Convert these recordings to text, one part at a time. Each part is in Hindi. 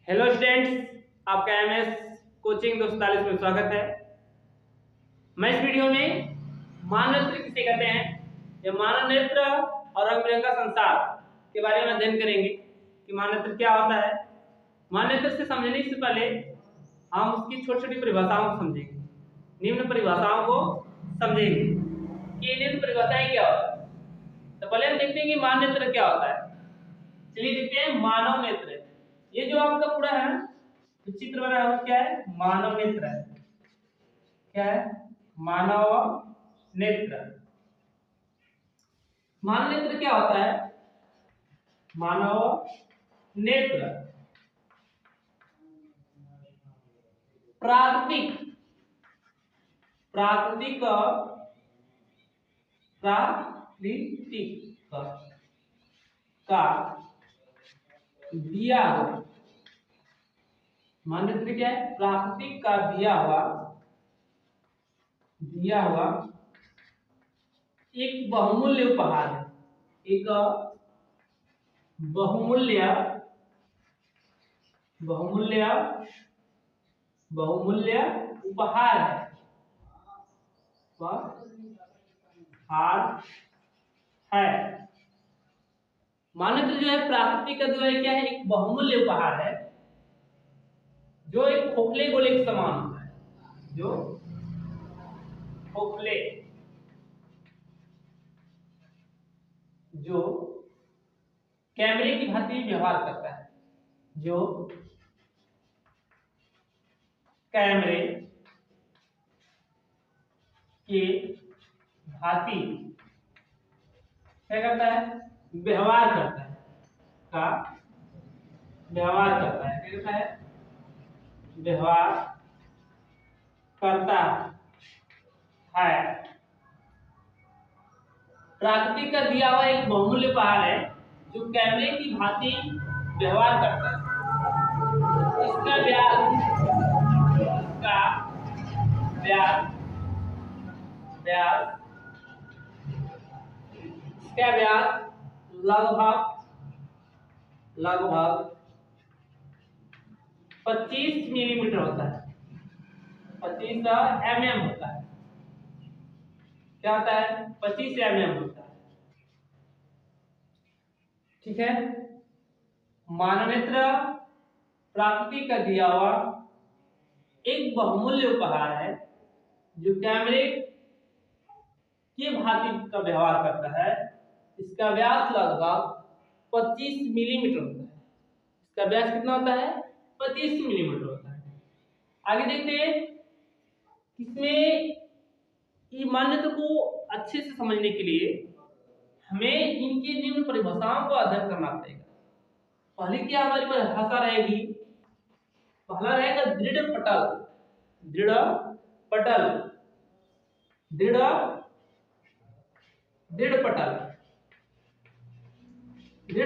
हेलो स्टूडेंट्स, आपका एमएस कोचिंग 247 में स्वागत है। मैं इस वीडियो में माननेत्र किसे कहते हैं या माननेत्र और रंग बिरंगा संसार के बारे में अध्ययन करेंगे कि माननेत्र क्या होता है। माननेत्र से समझने से पहले हम उसकी छोटी छोटी परिभाषाओं को समझेंगे, निम्न परिभाषाओं को समझेंगे कि निम्न परिभाषाएं क्या होता है। तो पहले हम देखते हैं कि माननेत्र क्या होता है। चलिए देखते हैं मानव नेत्र। ये जो आपका पूरा है ना, तो चित्र बना हुआ क्या है? मानव नेत्र है। क्या है? मानव नेत्र। मानव नेत्र क्या होता है? मानव नेत्र प्राकृतिक प्राकृतिक प्राकृतिक का दिया हुआ, मानव नेत्र क्या है? प्राकृतिक का दिया हुआ एक बहुमूल्य उपहार है। एक बहुमूल्य उपहार है। उपहार है। मानव जो है प्राकृतिक का जो है क्या है? एक बहुमूल्य उपहार है जो एक खोखले गोले के समान होता है। जो खोखले जो कैमरे की भांति व्यवहार करता है। जो कैमरे के भांति क्या करता है? व्यवहार करता है। क्या करता है? व्यवहार करता है। प्राकृतिक का दिया हुआ एक बहुमूल्य उपहार है जो कैमरे की भांति व्यवहार करता है। इसका व्यास लगभग 25 मिलीमीटर होता है। 25 mm होता है। क्या होता है? 25 mm होता है। ठीक है। मानव नेत्र प्राकृतिक का दिया हुआ एक बहुमूल्य उपहार है जो कैमरे के भांति का व्यवहार करता है। इसका व्यास लगभग 25 मिलीमीटर होता है। इसका व्यास कितना होता है? 25 मिलीमीटर होता है। आगे देखते हैं इसमें ये मान्यता को अच्छे से समझने के लिए हमें इनके निम्न परिभाषाओं को अध्ययन करना पड़ेगा। पहले क्या हमारी परिभाषा रहेगी? पहला रहेगा दृढ़ पटल। दृढ़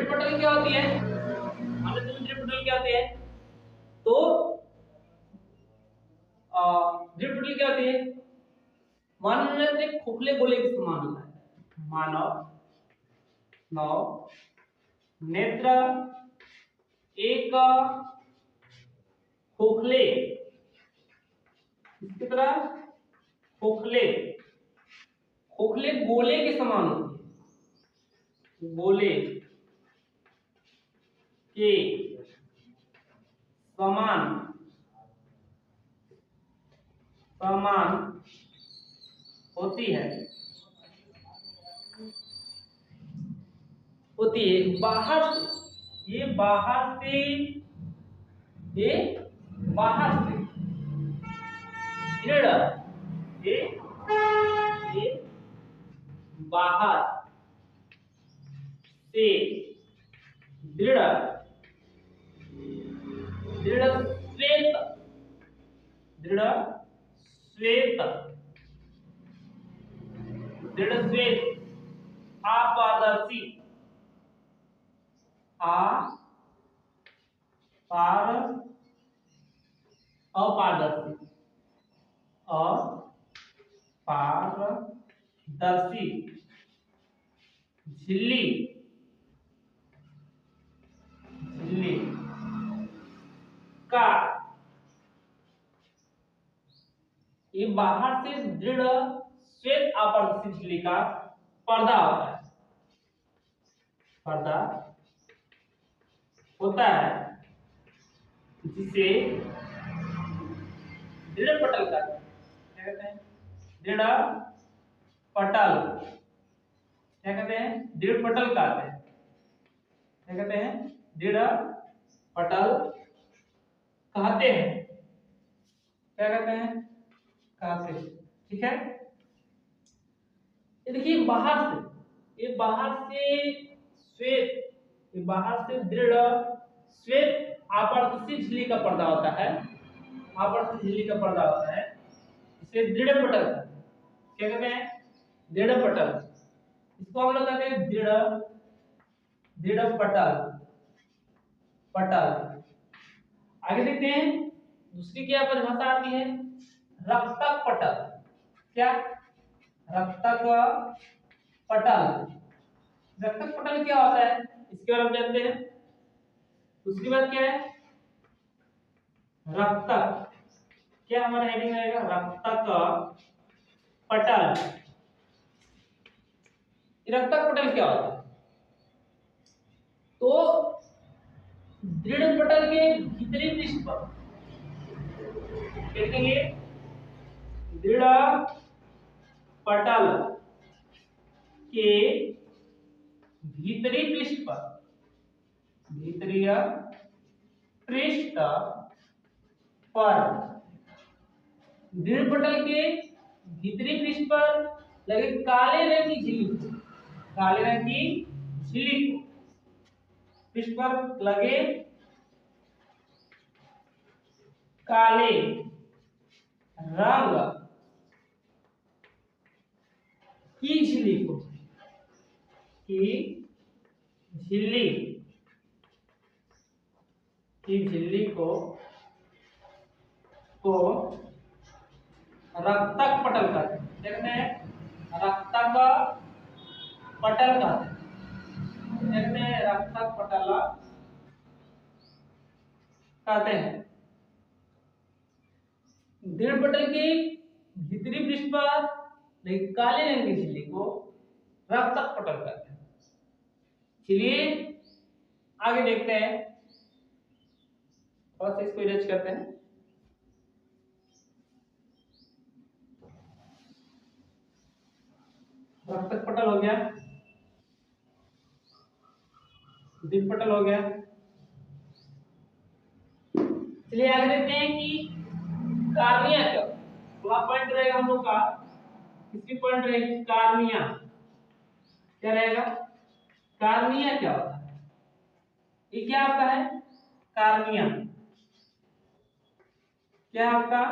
पटल क्या होती है? दृढ़ पटल क्या होती है? तो दृढ़ पटल क्या होती है? मानव नेत्र एक खोखले गोले के समान होता है। मानव नेत्र एक खोखले इसकी तरह खोखले गोले के समान होती है। गोले के समान होती है। बाहर से दृढ़, ये बाहर से दृढ़ श्वेत अपारदर्शी झिल्ली का, ये बाहर से दृढ़ श्वेत आपात झिल्ली का पर्दा होता है, पर्दा होता है, जिसे दृढ़ पटल का क्या कहते हैं, दृढ़ पटल, क्या कहते हैं, दृढ़ पटल कहते हैं, क्या कहते हैं, दृढ़ पटल कहते हैं, क्या कहते हैं, कहते हैं। ठीक है, ये देखिए बाहर से, ये बाहर से श्वेत, ये बाहर से दृढ़ श्वेत आवर्तशील झिल्ली का पर्दा होता है, आवर्तशील झिल्ली का पर्दा होता है, इसे दृढ़ पटल क्या कहते हैं, दृढ़ पटल, इसको हम लोग कहते हैं दृढ़, दृढ़ पटल, पटल। आगे देखते हैं दूसरी क्या परिभाषा आती है, रक्तक पटल, क्या, रक्तक पटल, रक्तक पटल क्या होता है इसके बारे में जानते हैं। दूसरी बात क्या है, रक्तक, क्या हमारा हेडिंग रहेगा, रक्तक पटल। रक्तक पटल क्या होता है, तो दृढ़ पटल के भीतरी पृष्ठ पर देखेंगे, दृढ़ पटल के भीतरी पृष्ठ पर, भीतरीय पृष्ठ पर, दृढ़ पटल के भीतरी पृष्ठ पर लगे काले रंग की झिल्ली, काले रंग की झिल्ली को, पृष्ठ पर लगे काले रंग की झिल्ली को, की झिल्ली, की झिल्ली को रक्तक पटल कहते हैं, क्या कहते हैं, रक्तक पटल कहते हैं, क्या कहते हैं, रक्तक पटल कहते हैं। दृढ़ पटल के भीतरी पृष्ठ पर काले रंग की झिल्ली को रक्तक पटल कहते हैं। चलिए आगे देखते हैं, थोड़ा सा इसको इरेज करते हैं। रक्तक पटल हो गया, दृढ़ पटल हो गया। चलिए आगे देखते हैं कि कार्निया क्या, अगला पॉइंट रहेगा हम लोग का, इसकी पॉइंट रहेगी कार्निया, क्या रहेगा, कार्निया क्या होता है, ये क्या आपका है, कार्निया, क्या आपका,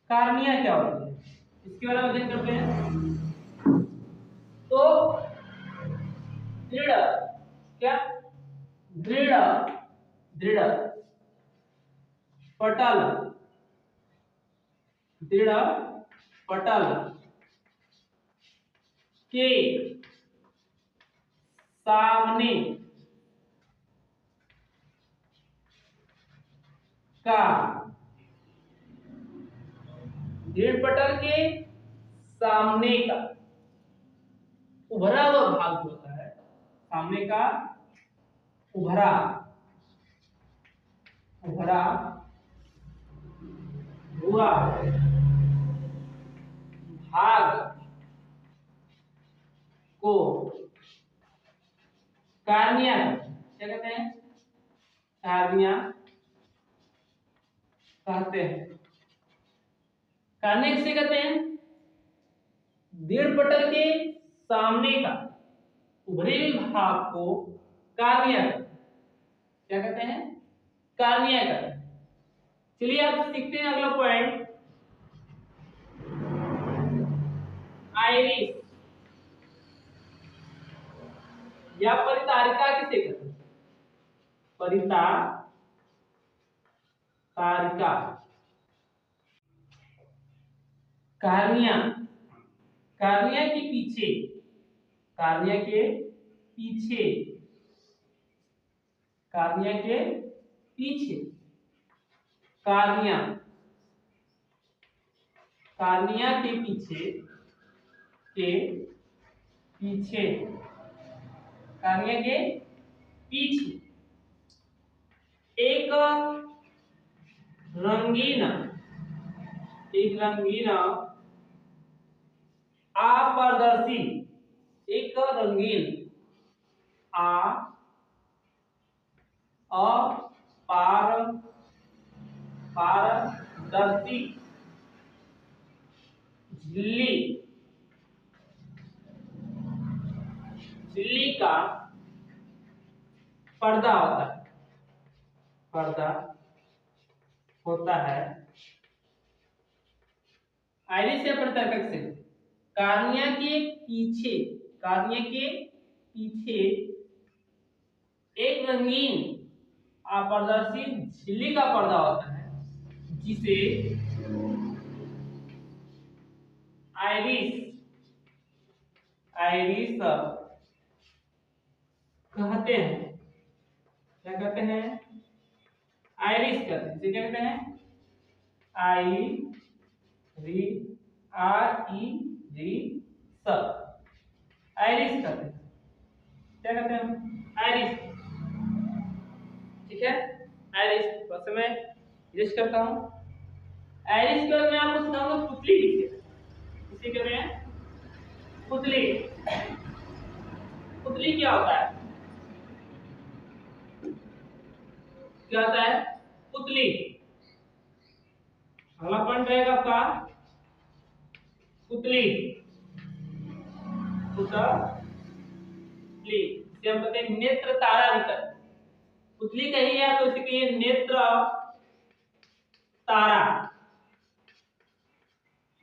कार्निया क्या होती है, इसके बारे में अध्ययन करते हैं। तो दृढ़, क्या, दृढ़, दृढ़ पटल, दृढ़ पटल के सामने का, दृढ़ पटल के सामने का उभरा हुआ भाग होता है, सामने का उभरा, उभरा हुआ भाग को कार्निया, क्या कहते हैं, कार्निया कहते हैं। कार्निया किसे कहते हैं, दृढ़ पटल के सामने का उभरे हुए भाग को कार्निया, क्या कहते हैं, कार्निया कहते हैं। चलिए आप सीखते हैं अगला पॉइंट, आइरिस या परितारिका किसे कहते हैं, परितारिका, कार्निया, कार्निया के पीछे, कार्निया के पीछे, कार्निया के पीछे कार्निया, कार्निया के पीछे, के पीछे, कार्निया के पीछे एक रंगीन, एक रंगीन अपारदर्शी, एक रंगीन पारदर्शी झिल्ली, झिल्ली का पर्दा होता है, पर्दा होता है। आइरिस या प्रत्येक से कार्निया के पीछे, कार्निया के पीछे एक रंगीन अपारदर्शी झिल्ली का पर्दा होता है, जिसे आइरिस, आइरिस कहते हैं। क्या कहते हैं? आइरिस कहते हैं। इसे क्या कहते हैं? आइरिस कहते हैं। क्या कहते हैं? आइरिस। ठीक है, आइरिस। बस मैं यूज करता हूँ। आइरिस के बाद मैं आपको सिखाऊंगा पुतली किसे, इसे कहते हैं पुतली। पुतली क्या होता है? क्या होता है? पुतली। अगला पॉइंट रहेगा आपका पुतली, पुतली। इसे हम कहते हैं नेत्र तारा विकल्प। पुतली कही है तो इसे कहिए नेत्र तारा।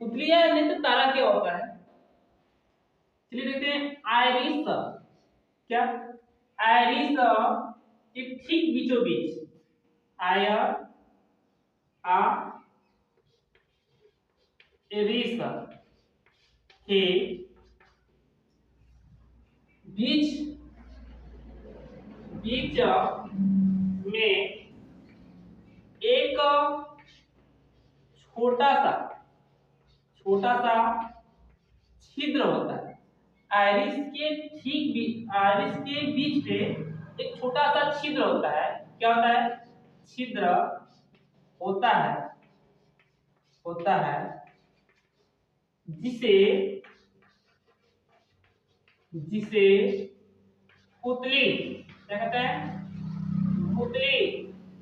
पुतली या नेत्र तारा क्या होता है? चलिए देखते हैं। आइरिस, क्या? आइरिस के ठीक बीचों बीच, आइरिस के बीच, बीच में एक छोटा सा छिद्र होता है। आइरिस के ठीक आइरिस के बीच पे एक छोटा सा छिद्र होता है। क्या होता है? छिद्र होता है, होता है, जिसे, जिसे पुतली, क्या कहते हैं? पुतली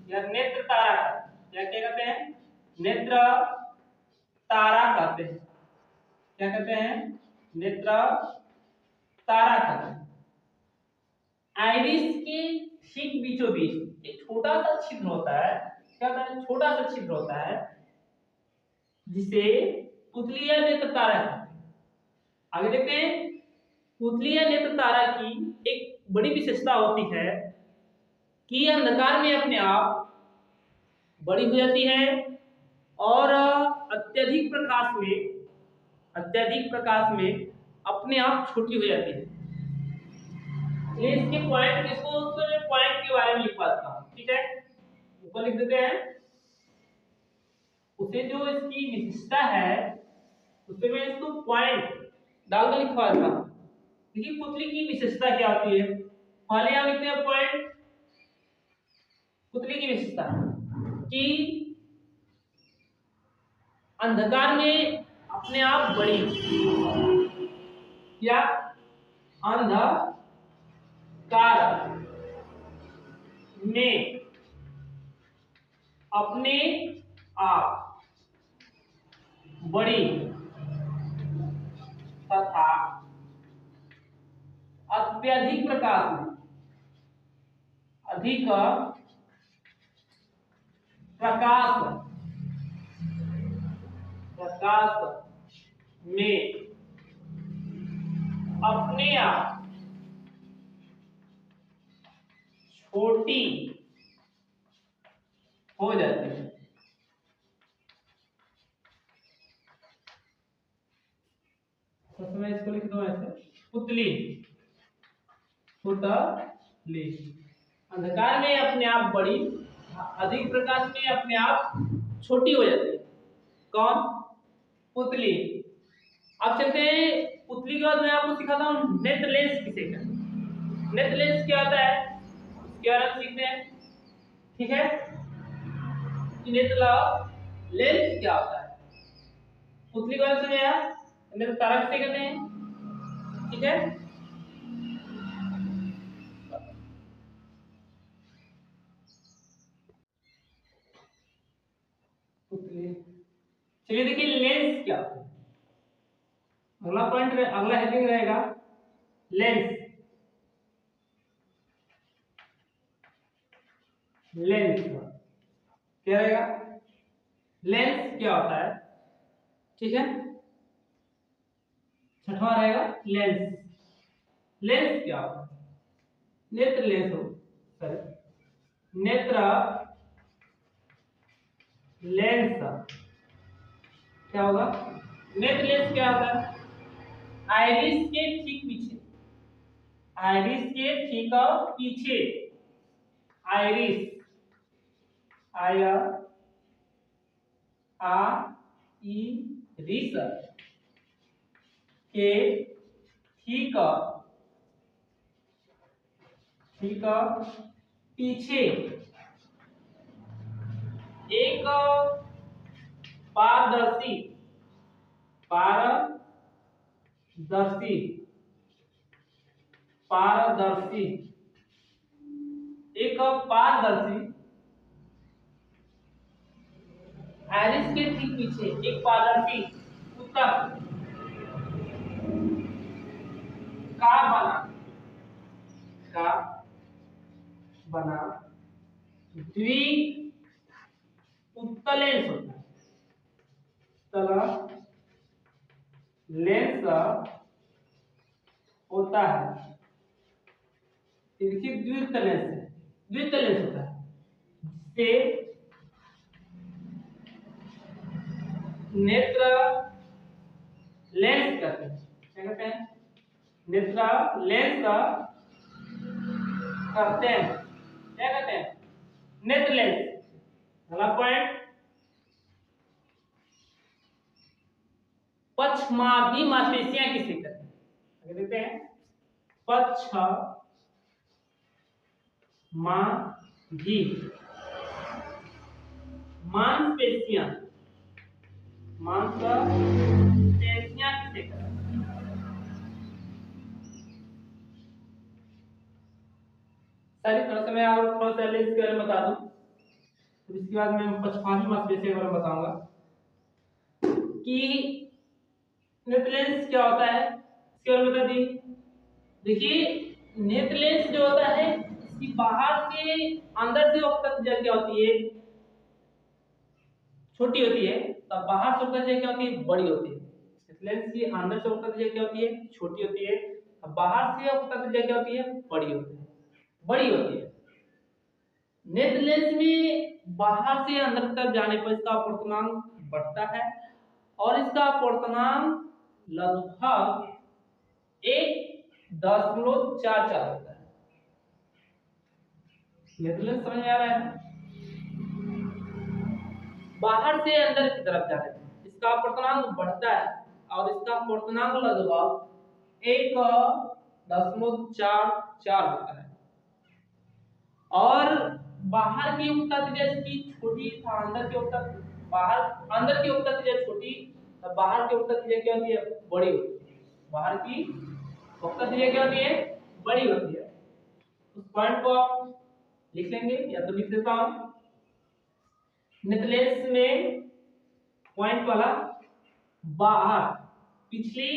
या नेत्र तारा, क्या क्या कहते हैं? नेत्र तारा कहते हैं। क्या कहते हैं? नेत्र तारा कहते हैं। आइरिस के ठीक बीचों बीच एक छोटा सा छिद्र होता है। क्या होता है? छोटा सा छिद्र होता है, जिसे पुतली या नेत्र तारा कहते हैं। आगे देखते हैं। पुतली या नेत्र तारा की एक बड़ी विशेषता होती है कि यह अंधकार में अपने आप बड़ी हो जाती है और अत्यधिक प्रकाश में अपने आप छोटी हो जाती है। इसके पॉइंट, इसको पॉइंट के बारे में लिख पाता हूँ। ठीक है, ऊपर लिख देते हैं। उसे जो इसकी विशेषता है उससे मैं इसको पॉइंट डालकर लिखवा देता हूँ। देखिए पुतली की विशेषता क्या होती है। पहले यहाँ लिखते हैं पॉइंट। पुतली की विशेषता कि अंधकार में अपने आप बड़ी, या अंधकार में अपने आप बड़ी तथा अत्यधिक प्रकाश में, अधिक प्रकाश में अपने आप छोटी हो जाती है। तो मैं इसको लिख दूं ऐसे, पुतली, पुतली अंधकार में अपने आप बड़ी, अधिक प्रकाश में अपने आप छोटी हो जाती है। कौन? पुतली। अब चलते हैं पुतली के बाद मैं आपको सिखाता हूँ नेत्र लेंस किसे कहते हैं। नेत्र लेंस क्या होता है उसके बारे में सीखते हैं, ठीक है। नेत्र लेंस क्या होता है, पुतली के बारे में समझाया, नेत्र तारा किसे कहते हैं, ठीक है। पुतली, चलिए देखिए लेंस क्या होता है। अगला पॉइंट, अगला हेडिंग रहेगा लेंस। लेंस क्या रहेगा, लेंस क्या होता है, ठीक है। छठवां रहेगा लेंस। लेंस क्या होता है, नेत्र लेंस हो, सॉरी नेत्र लेंस क्या होगा। नेत्र लेंस क्या होता है, आइरिस के ठीक पीछे, आइरिस के ठीक पीछे, आइरिस, आई आ ई रिस के ठीक ठीक पीछे एक पारदर्शी, पारदर्शी, पारदर्शी, एक पारदर्शी, आइरिस के ठीक पीछे एक पारदर्शी उत्तक का बना, का बना द्वि उत्तल लेंस होता है। उत्तल लेंस होता है, देखिए द्वितल लेंस है, द्वितल लेंस होता है जिसे नेत्र लेंस कहते हैं। क्या कहते हैं, नेत्र लेंस कहते हैं। क्या कहते हैं, नेत्र लेंस। अगला पॉइंट, पक्षमार्गी मांसपेशियां किसे कहते हैं, आगे देखते हैं। पक्षमार्गी मांसपेशियां, मांसपेशियां किसे कहते हैं। सारी थोड़ा सा मैं और थोड़ा सा लेंस के बारे में बता दूं, फिर इसके बाद मैं पक्षमार्गी मांसपेशियों के बारे में बताऊंगा कि नेत्र लेंस क्या होता है, इसके बारे में बता दी। देखिए नेत्र लेंस जो होता है इसकी बाहर से अंदर से वक्त क्या होती है, छोटी होती है, तब बाहर से वक्त क्या होती है, बड़ी होती है। नेत्र लेंस की अंदर से वक्त क्या होती है, छोटी होती है, अब बाहर से वक्त क्या होती है, बड़ी होती है, बड़ी होती है। नेत्र लेंस में बाहर से अंदर तक जाने पर इसका अपवर्तनांक बढ़ता है और इसका अपवर्तनांक लगभग 1.44 होता है। नेत्र लेंस समझ में आ रहा है, बाहर से अंदर की तरफ जाने पर इसका अपवर्तनांक बढ़ता है और इसका अपवर्तनांक लगभग 1.44 होता है। और बाहर की वक्ता त्रिज्या इसकी छोटी था, अंदर की वक्ता, बाहर अंदर की वक्ता त्रिज्या छोटी, तब बाहर की वक्ता त्रिज्या क्या होती है, बड़ी होती है। बाहर की वक्ता त्रिज्या क्या होती है, बड़ी होती है। उस पॉइंट को आप लिख लेंगे या तो लिख देता हूं। नेत्र लेंस में पॉइंट वाला बाहर पिछली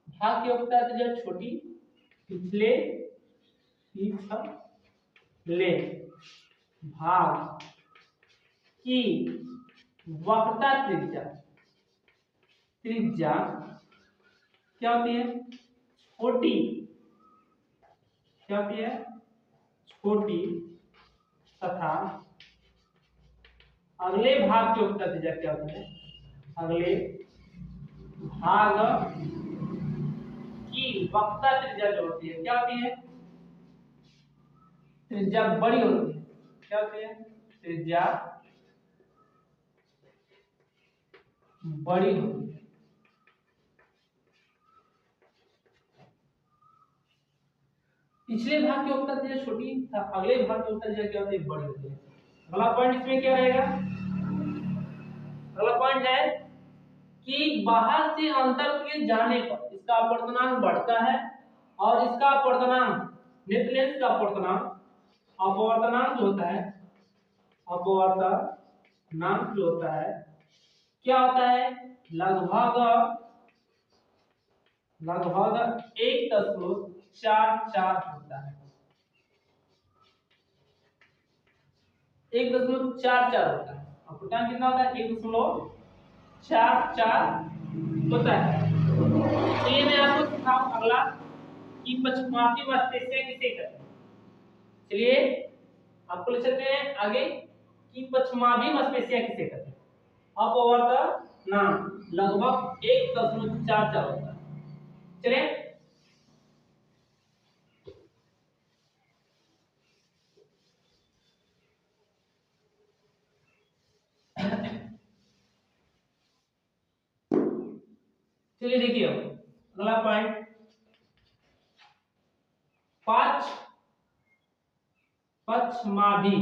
भाग की वक्ता त्रिज्या छोटी, पिछले ले भाग की वक्रता त्रिज्या, त्रिज्या क्या होती है, छोटी, क्या होती है, छोटी, तथा अगले भाग की वक्रता त्रिज्या क्या होती है, अगले भाग की वक्रता त्रिज्या जो होती है क्या होती है, त्रिज्या बड़ी होती है। क्या होती है, त्रिज्या बड़ी होती है। पिछले भाग के उत्तर दिया छोटी था, अगले भाग के उत्तर दिया क्या होता है, बड़ी होती है। अगला पॉइंट इसमें क्या रहेगा, अगला पॉइंट है कि बाहर से अंतर के जाने पर इसका अपवर्तनांक बढ़ता है और इसका अपवर्तनांक न्यूक्लियस का अपवर्तनांक जो होता है, अपवर्तनांक जो होता है क्या होता है, लगभग 1.44 होता है, 1.44 होता है। अपवर्तनांक कितना होता है, 1.44 होता है। चलिए मैं आपको सिखाऊं अगला कि पक्षपाती मांसपेशियां किसे कहते हैं। चलिए आपको ले चलते हैं आगे कि पक्षमाभी मांसपेशियां किसे कहते हैं। अपवर्तनांक लगभग 1.44 होता है। चलिए चलिए देखिए अगला पॉइंट, पक्षमाभी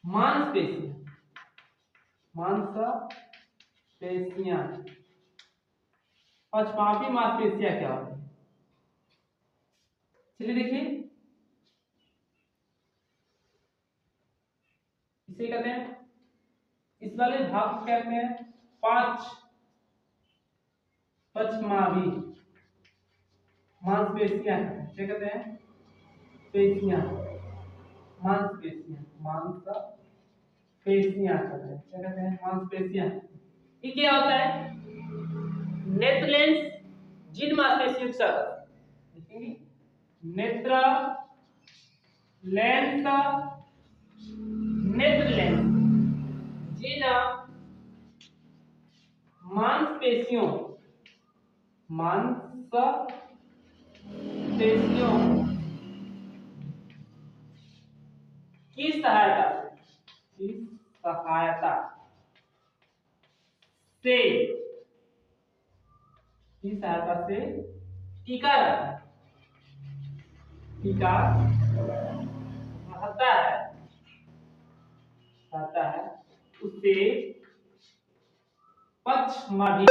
मांसपेशियां पक्षमाभी मांसपेशियां क्या होती है। चलिए देखिए इसे कहते हैं, इस वाले भाग को कहते हैं पांच पक्षमाभी मांसपेशियां, क्या कहते हैं, पेशियां, मांसपेशियां कहते हैं, क्या कहते हैं, मांसपेशियां। ये क्या होता है, नेत्र लेंस जिन मांसपेशियों के साथ देखेंगे, नेत्र लेंस जिन मांसपेशियों की सहायता से टीका रहता है उससे पक्षमाभी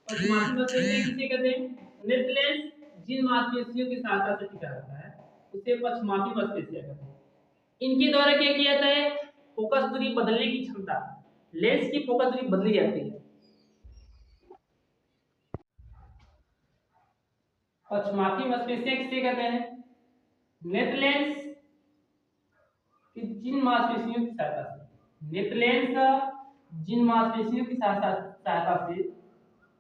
मांसपेशियां किसे कहते हैं, नेत्र लेंस जिन मांसपेशियों की सहायता से टिका रहता है उसे पक्षमापी मांसपेशियां कहते हैं। इनके द्वारा क्या किया जाता है, फोकस दूरी बदलने की क्षमता, लेंस की फोकस दूरी बदली जाती है। पक्षमापी मांसपेशियां किसे कहते हैं, नेत्र लेंस कि जिन मांसपेशियों की सहायता से, नेत्र लेंस जिन मांसपेशियों की सहायता से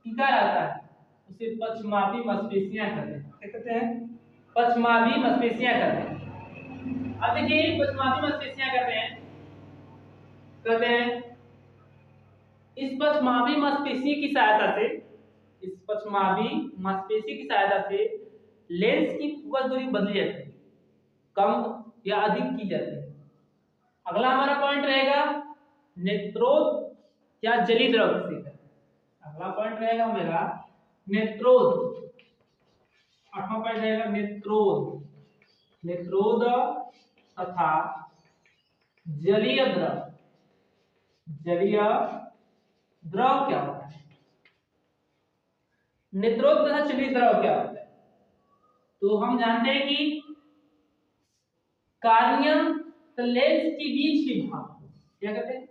टिका रहता है उसे पक्षमापी मांसपेशियां कहते हैं। क्या कहते हैं, पक्षमापी मांसपेशियां कहते हैं। अब देखिए पक्षमापी मांसपेशियां कहते हैं इस पक्षमापी मांसपेशी की सहायता से, इस पक्षमापी मांसपेशी की सहायता से लेंस की फोकस दूरी बदली जाती है, कम या अधिक की जाती है। अगला हमारा पॉइंट रहेगा नेत्रोद या जली द्रव किसे कहते हैं। अगला पॉइंट रहेगा मेरा नेत्रोद, 8वां पॉइंट रहेगा नेत्रोद तथा जलीय द्रव क्या होता है, नेत्रोद तथा जलीय द्रव क्या होता है। तो हम जानते हैं कि कार्निया लेंस के बीच के भाग को क्या कहते हैं,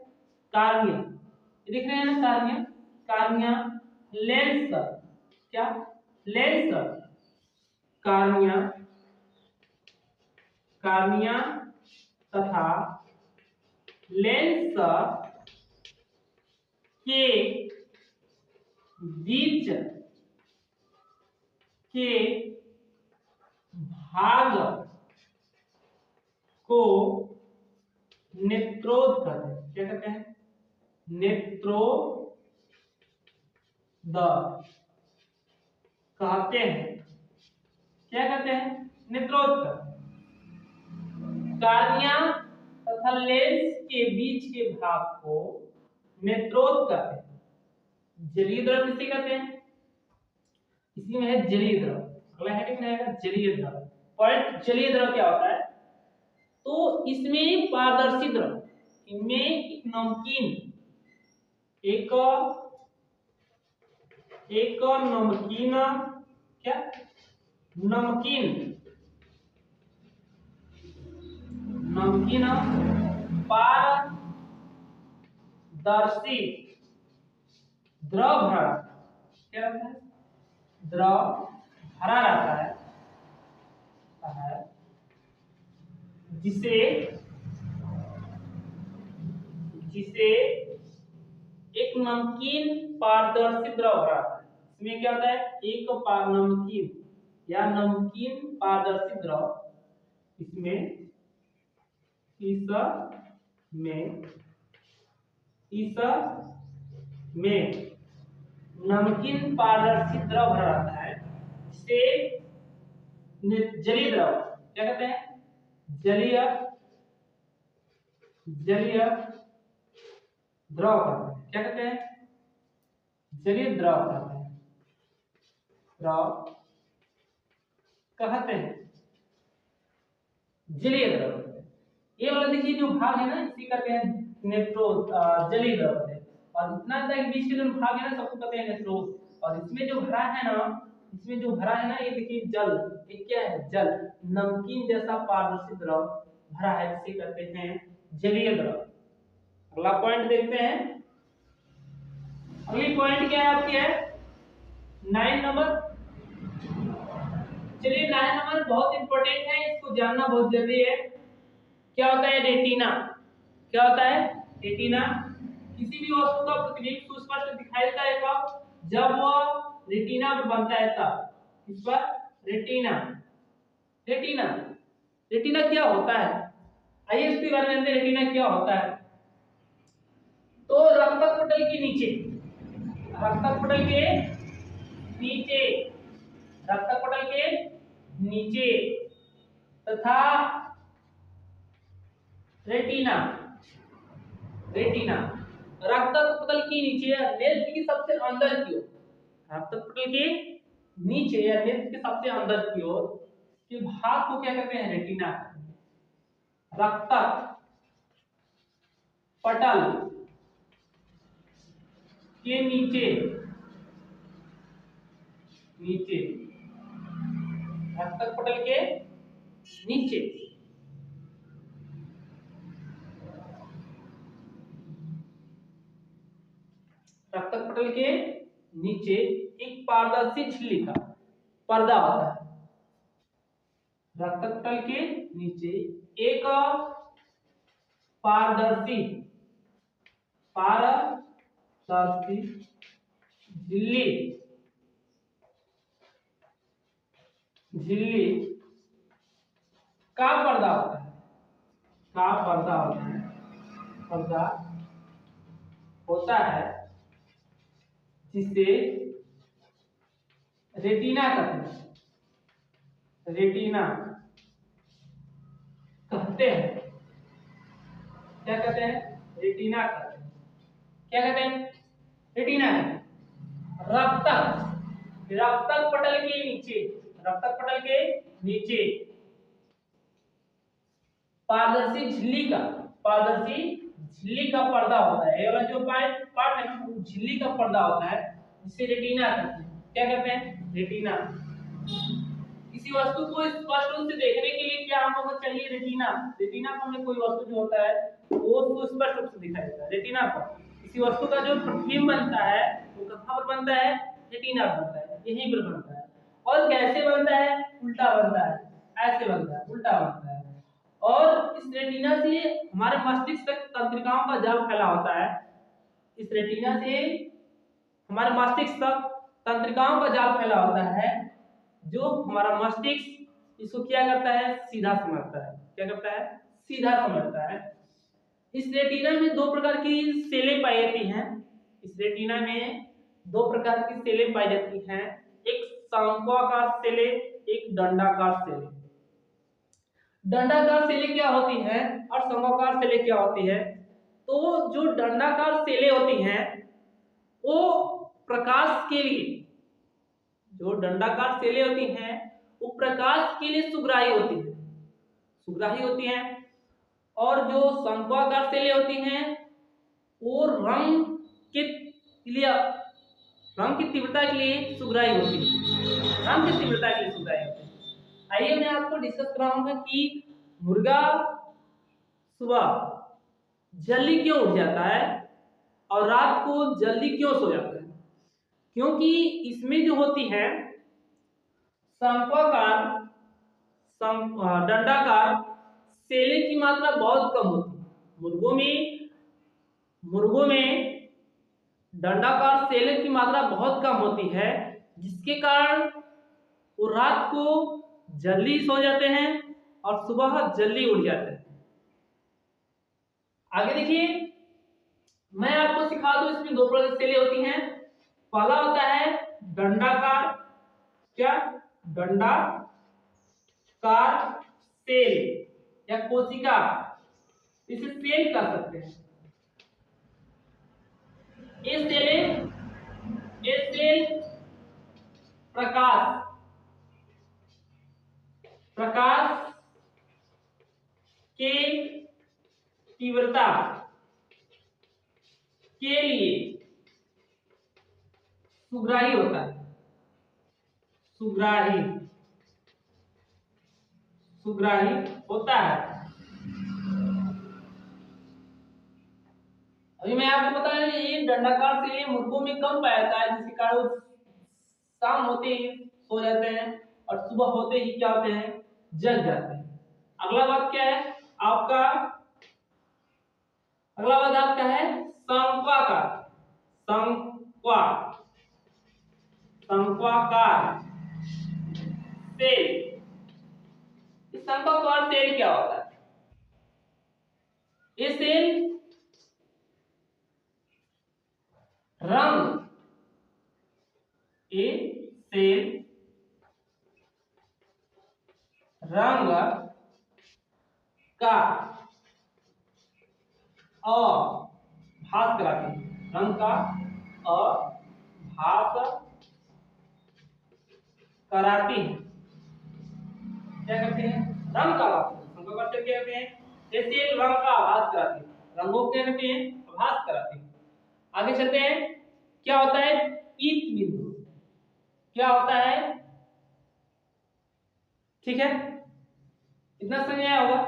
कार्निया, देख रहे हैं ना, कार्निया लेंस, क्या लेंस, कार्निया तथा लेंस के बीच के भाग को नेत्रोद कहते हैं। क्या कहते हैं? नेत्रोद कहते हैं। क्या कहते हैं? नेत्रोद कहते हैं। कार्निया तथा लेंस के बीच के भाग को नेत्रोद कहते हैं। जलीय द्रव किसे कहते हैं? इसी में है जलीय द्रव। अगला हेडिंग रहेगा जलीय द्रव। पॉइंट जलीय द्रव क्या होता है? तो इसमें पारदर्शी द्रव, इनमें एक नमकीन नमकीन क्या नमकीन पारदर्शी द्रव भरा। क्या रहता है? द्रव भरा रहता है, जिसे एक नमकीन पारदर्शी द्रव भरा है। इसमें क्या होता है? एक नमकीन या नमकीन पारदर्शी द्रव, इसमें नमकीन पारदर्शी द्रव भरा रहता है, जिसे जलीय द्रव क्या कहते हैं? जलीय द्रव कहते हैं। क्या कहते हैं? जलीय द्रव कहते हैं। जलीय द्रव। ये वाला देखिए जो भाग है ना, इसी कहते हैं नेत्रोद, जलीय द्रव है। और इतना तक बीच के जो भाग है ना, सबको कहते हैं नेत्रोद। और इसमें जो भरा है ना, ये देखिए जल, ये क्या है? जल, नमकीन जैसा पारदर्शी द्रव भरा है, इसे कहते हैं जलीय द्रव। अगला पॉइंट देखते हैं। अगली पॉइंट क्या है आपकी? है 9 नंबर। चलिए 9 नंबर बहुत इंपॉर्टेंट है, इसको जानना बहुत जरूरी है। क्या होता है रेटिना? क्या होता है रेटिना? किसी भी वस्तु का प्रतिबिंब सुस्पष्ट दिखाई देता है कब? जब वह रेटिना पर बनता है तब। इस पर रेटिना क्या होता है? आइए इसके बारे में जानते हैं। रेटिना क्या होता है? तो रक्तक पटल के नीचे तथा रेटिना रक्तक पटल के नीचे या नेत्र की सबसे अंदर की ओर, रक्तक पटल के नीचे या नेत्र के सबसे अंदर की ओर के भाग को क्या कहते हैं? रेटिना। रक्तक पटल के नीचे रक्तक पटल के नीचे रक्तक पटल के नीचे एक पारदर्शी झिल्ली का पर्दा होता है। रक्तक पटल के नीचे एक पारदर्शी झिल्ली का पर्दा होता है। पर्दा होता है, जिसे रेटिना कहते हैं। क्या कहते हैं? रेटिना कहते हैं। क्या कहते हैं? रेटिना है। रक्तक पटल के नीचे पारदर्शी झिल्ली का पर्दा होता है। ये वाला जो पार्ट है ना, वो झिल्ली का पर्दा होता है, जिसे रेटिना कहते हैं। क्या कहते हैं? रेटिना। किसी वस्तु को स्पष्ट रूप से देखने के लिए क्या हम लोग को चाहिए? रेटिना को हमें कोई वस्तु जो होता है वो उसको स्पष्ट रूप से दिखाई देता है। रेटिना पर किसी वस्तु का जो प्रतिबिंब बनता है वो कहां पर बनता है? रेटिना पर बनता है, यहीं पर बनता है। और कैसे बनता है? उल्टा बनता है, ऐसे बनता है, उल्टा बनता है। और इस रेटिना से हमारे मस्तिष्क तक तंत्रिकाओं का जाल फैला होता है। इस रेटिना से हमारे मस्तिष्क तक तंत्रिकाओं का जाल फैला होता है, जो हमारा मस्तिष्क इसको क्या करता है, सीधा समझता है। क्या करता है, सीधा समझता है। इस रेटिना में दो प्रकार की सेलें पाई जाती हैं। इस रेटिना में दो प्रकार की सेलें पाई जाती हैं, एक शंक्वाकार सेले, एक दंडाकार सेले। दंडाकार सेले क्या होती है और शंक्वाकार सेले क्या होती है? तो जो दंडाकार सेले होती हैं वो प्रकाश के लिए, जो दंडाकार सेले होती हैं वो प्रकाश के लिए सुग्राही होती है, सुग्राही होती हैं। और जो शंक्वाकार सेले होती हैं वो रंग के लिए, रंग की तीव्रता के लिए सुग्राही होती है, रंग की तीव्रता के लिए सुग्राही होती है। आइए मैं आपको डिस्कस कराऊंगा कि मुर्गा सुबह जल्दी क्यों उठ जाता है और रात को जल्दी क्यों सो जाता है। क्योंकि इसमें जो होती है शंक्वाकार दंडाकार सेले की मात्रा बहुत कम होती है। मुर्गों में दंडाकार सेले की मात्रा बहुत कम होती है, जिसके कारण वो रात को जल्दी सो जाते हैं और सुबह जल्दी उठ जाते हैं। आगे देखिए, मैं आपको सिखा दूं, इसमें दो प्रकार की सेलें होती हैं। पहला होता है दंडाकार, क्या, दंडाकार सेल या कोशिका, इसे सेल कर सकते हैं। ये सेल प्रकाश के तीव्रता के लिए सुग्राही होता है, सुग्राही होता है। अभी मैं आपको बता रहा हूं, ये दंडाकार सेल मुर्गों में कम पाया जाता है, जिसके कारण शाम होते ही सो जाते हैं और सुबह होते ही क्या होते हैं, जग जाते हैं। अगला बात क्या है आपका, अगला बात आपका है शंक्वाकार, शंक्वाकार सेल। इस शंक्वाकार सेल क्या होता है? ये सेल रंग, ये सेल रंग का अभास कराती है, रंग का अभास कराती है। क्या करते हैं, रंग का आभास करते, क्या कहते हैं, ये सेल रंग का आभास कराती है, रंगों को क्या कहते हैं, आभास कराती है। आगे चलते हैं, क्या होता है पीत बिंदु, क्या होता है, ठीक है, इतना समझ आया होगा।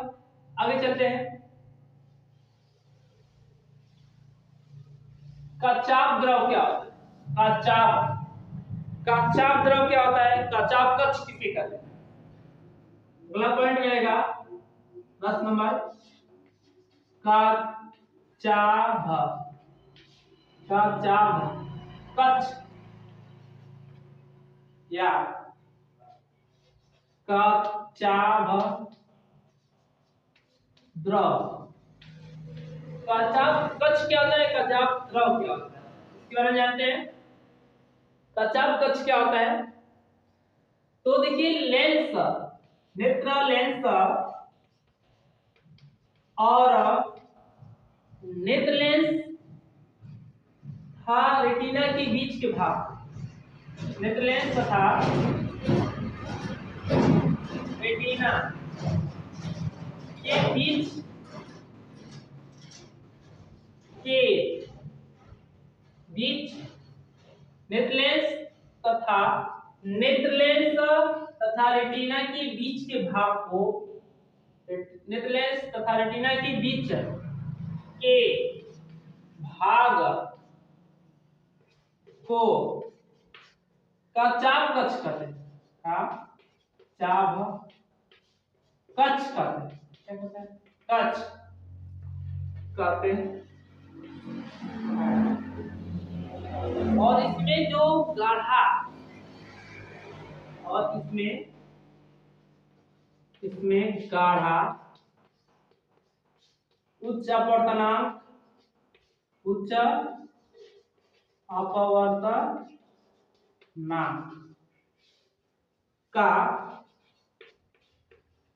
आगे चलते हैं, कच्चाप द्रव क्या होता है, कच्चाप द्रव क्या होता है, कच्चाप कच्छ किसे कहते हैं। अगला पॉइंट मिलेगा 10 नंबर, कच्चाभ, कच्छ या कच्चाभ द्रव। कच्चाभ कच्छ क्या होता है, कच्चाभ द्रव क्या होता है, इसके बारे में जानते हैं। कच्चाभ कच्छ क्या होता है, तो देखिए लेंस, नेत्र लेंस और नेत्र लेंस तथा रेटिना के बीच के भाग, नेत्र लेंस तथा रेटिना के बीच नेत्र लेंस तथा रेटिना के बीच के भाग को, नेत्र लेंस तथा रेटिना के बीच के भाग को कच्चाभ कच्छ कहते हैं, कच्चाभ कच्छ कहते हैं। क्या कहते हैं, कच्छ कहते हैं। और इसमें जो गाढ़ा और इसमें गाढ़ा उच्च अपवर्तनांक का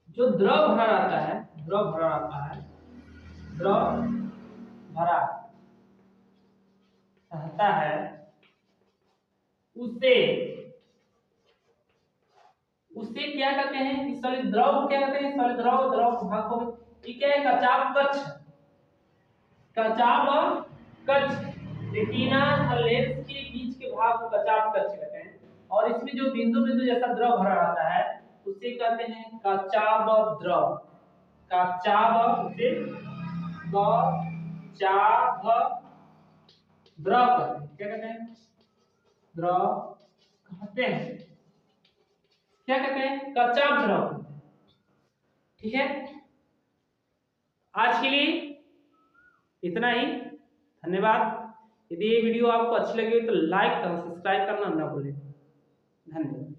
जो द्रव भरा रहता है द्रव भरा रहता है उसे क्या कहते हैं? इस वाले द्रव को क्या कहते हैं? इस वाले द्रव भाग को ये क्या है? कचाप कक्ष रेटिना और लेंस के बीच के भाग को कचाप कक्ष कहते हैं। और इसमें जो बिंदु बिंदु जैसा द्रव भरा रहता है उसे कहते हैं कचाप द्रव। कचाप से कचाप द्रव कहते हैं। क्या कहते हैं? द्रव कहते हैं। क्या कहते हैं? कचाप द्रव। ठीक है, आज के लिए इतना ही। धन्यवाद। यदि ये वीडियो आपको अच्छी लगी तो लाइक तथा सब्सक्राइब करना न भूलें। धन्यवाद।